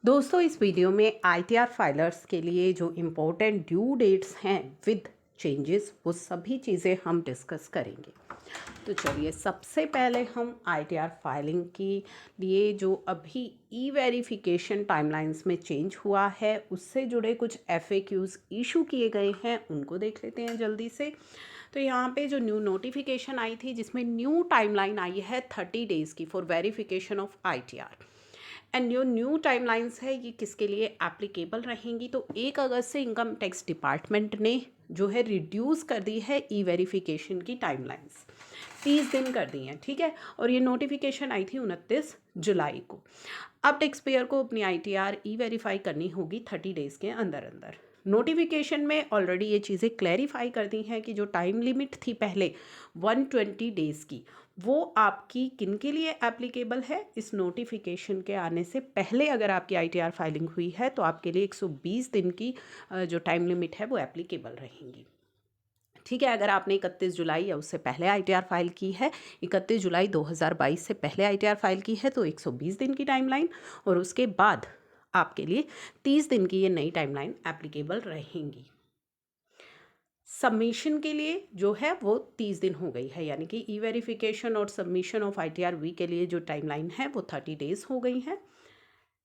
दोस्तों, इस वीडियो में आईटीआर फाइलर्स के लिए जो इम्पोर्टेंट ड्यू डेट्स हैं विद चेंजेस, वो सभी चीज़ें हम डिस्कस करेंगे। तो चलिए, सबसे पहले हम आईटीआर फाइलिंग के लिए जो अभी ई वेरिफिकेशन टाइमलाइंस में चेंज हुआ है उससे जुड़े कुछ एफएक्यूज इशू किए गए हैं उनको देख लेते हैं जल्दी से। तो यहाँ पे जो न्यू नोटिफिकेशन आई थी जिसमें न्यू टाइमलाइन आई है 30 डेज़ की for verification of ITR. And जो न्यू टाइमलाइंस है ये किसके लिए एप्लीकेबल रहेंगी, तो 1 अगस्त से इनकम टैक्स डिपार्टमेंट ने जो है रिड्यूस कर दी है ई वेरिफिकेशन की टाइमलाइंस, 30 दिन कर दी हैं। ठीक है, और ये नोटिफिकेशन आई थी 29 जुलाई को। अब टैक्स पेयर को अपनी आईटीआर ई वेरीफाई करनी होगी 30 डेज़ के अंदर अंदर। नोटिफिकेशन में ऑलरेडी ये चीज़ें क्लैरिफाई कर दी हैं कि जो टाइम लिमिट थी पहले 120 डेज़ की, वो आपकी किन के लिए एप्लीकेबल है। इस नोटिफिकेशन के आने से पहले अगर आपकी आईटीआर फाइलिंग हुई है तो आपके लिए 120 दिन की जो टाइम लिमिट है वो एप्लीकेबल रहेंगी। ठीक है, अगर आपने 31 जुलाई या उससे पहले आईटीआर फाइल की है, 31 जुलाई 2022 से पहले आईटीआर फाइल की है तो 120 दिन की टाइमलाइन, और उसके बाद आपके लिए 30 दिन की ये नई टाइमलाइन एप्लीकेबल रहेंगी। सबमिशन के लिए जो है वो 30 दिन हो गई है, यानी कि ई वेरिफिकेशन और सबमिशन ऑफ आईटीआर वी के लिए जो टाइमलाइन है वो 30 डेज़ हो गई है।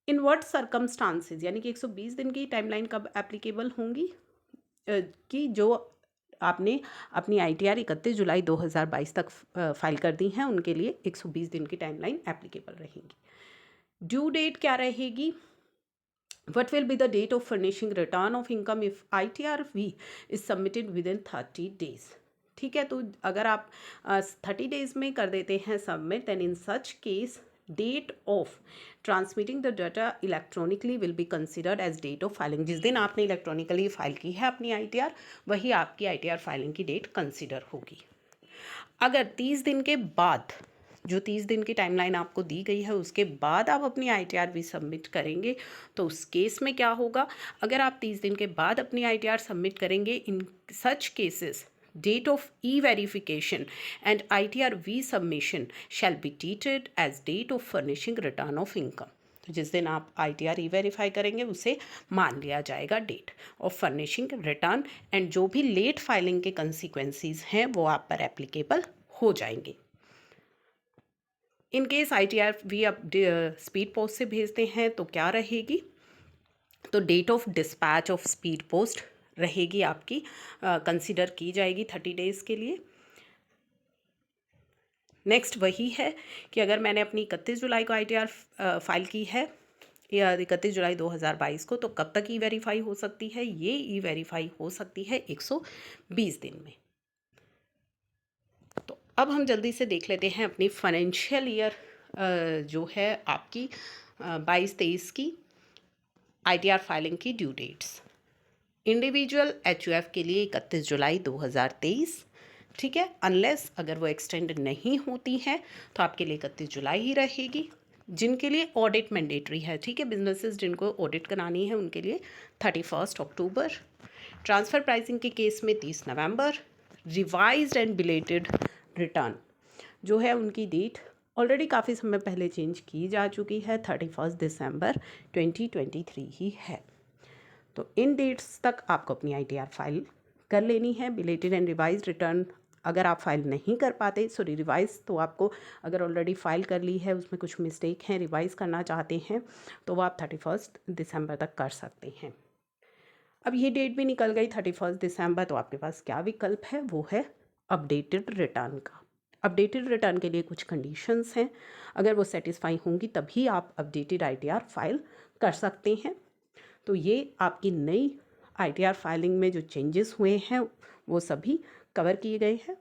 इन व्हाट सर्कमस्टांसेस, यानी कि 120 दिन की टाइमलाइन कब एप्लीकेबल होंगी, कि जो आपने अपनी आईटीआर 31 जुलाई 2022 तक फाइल कर दी हैं उनके लिए 120 दिन की टाइमलाइन एप्लीकेबल रहेंगी। ड्यू डेट क्या रहेगी? What will be the date of furnishing return of income if ITRV is submitted within 30 days? ठीक है, तो अगर आप 30 डेज में कर देते हैं submit, then in such case date of transmitting the data electronically will be considered as date of filing. जिस दिन आपने इलेक्ट्रॉनिकली फाइल की है अपनी आईटीआर, वही आपकी आईटीआर फाइलिंग की डेट कंसिडर होगी। अगर 30 दिन के बाद, जो 30 दिन की टाइमलाइन आपको दी गई है उसके बाद आप अपनी आईटीआर भी सबमिट करेंगे, तो उस केस में क्या होगा? अगर आप 30 दिन के बाद अपनी आईटीआर सबमिट करेंगे, in such cases date of e verification and ITR V submission shall be treated as date of furnishing return of income. तो जिस दिन आप आईटीआर ई वेरीफाई करेंगे उसे मान लिया जाएगा date of furnishing return, and जो भी लेट फाइलिंग के कंसिक्वेंसीज हैं वो आप पर एप्लीकेबल हो जाएंगे। इन केस आईटीआर वी आप स्पीड पोस्ट से भेजते हैं तो क्या रहेगी? तो date of dispatch of speed post रहेगी आपकी, कंसिडर की जाएगी 30 डेज़ के लिए। नेक्स्ट वही है कि अगर मैंने अपनी 31 जुलाई को आईटीआर फाइल की है या 31 जुलाई 2022 को, तो कब तक ई वेरीफाई हो सकती है? ये ई वेरीफाई हो सकती है 120 दिन में। तो अब हम जल्दी से देख लेते हैं अपनी फाइनेंशियल ईयर जो है आपकी 22-23 की आईटीआर फाइलिंग की ड्यू डेट्स। इंडिविजुअल एचयूएफ के लिए 31 जुलाई 2023, ठीक है, अनलेस अगर वो एक्सटेंड नहीं होती हैं तो आपके लिए 31 जुलाई ही रहेगी। जिनके लिए ऑडिट मैंडेटरी है, ठीक है, बिजनेसेस जिनको ऑडिट करानी है उनके लिए 31 अक्टूबर। ट्रांसफ़र प्राइसिंग के केस में 30 नवंबर। रिवाइज्ड एंड बिलेटेड रिटर्न जो है उनकी डेट ऑलरेडी काफ़ी समय पहले चेंज की जा चुकी है, 31 दिसंबर 2023 ही है। तो इन डेट्स तक आपको अपनी आईटीआर फाइल कर लेनी है। बिलेटेड एंड रिवाइज रिटर्न अगर आप फाइल नहीं कर पाते, सॉरी रिवाइज तो आपको अगर ऑलरेडी फाइल कर ली है उसमें कुछ मिस्टेक हैं, रिवाइज करना चाहते हैं तो वो आप 31 दिसंबर तक कर सकते हैं। अब ये डेट भी निकल गई 31 दिसंबर, तो आपके पास क्या विकल्प है? वो है अपडेटेड रिटर्न का। अपडेटेड रिटर्न के लिए कुछ कंडीशंस हैं, अगर वो सेटिस्फाई होंगी तभी आप अपडेटेड आईटीआर फाइल कर सकते हैं। तो ये आपकी नई आईटीआर फाइलिंग में जो चेंजेस हुए हैं वो सभी कवर किए गए हैं।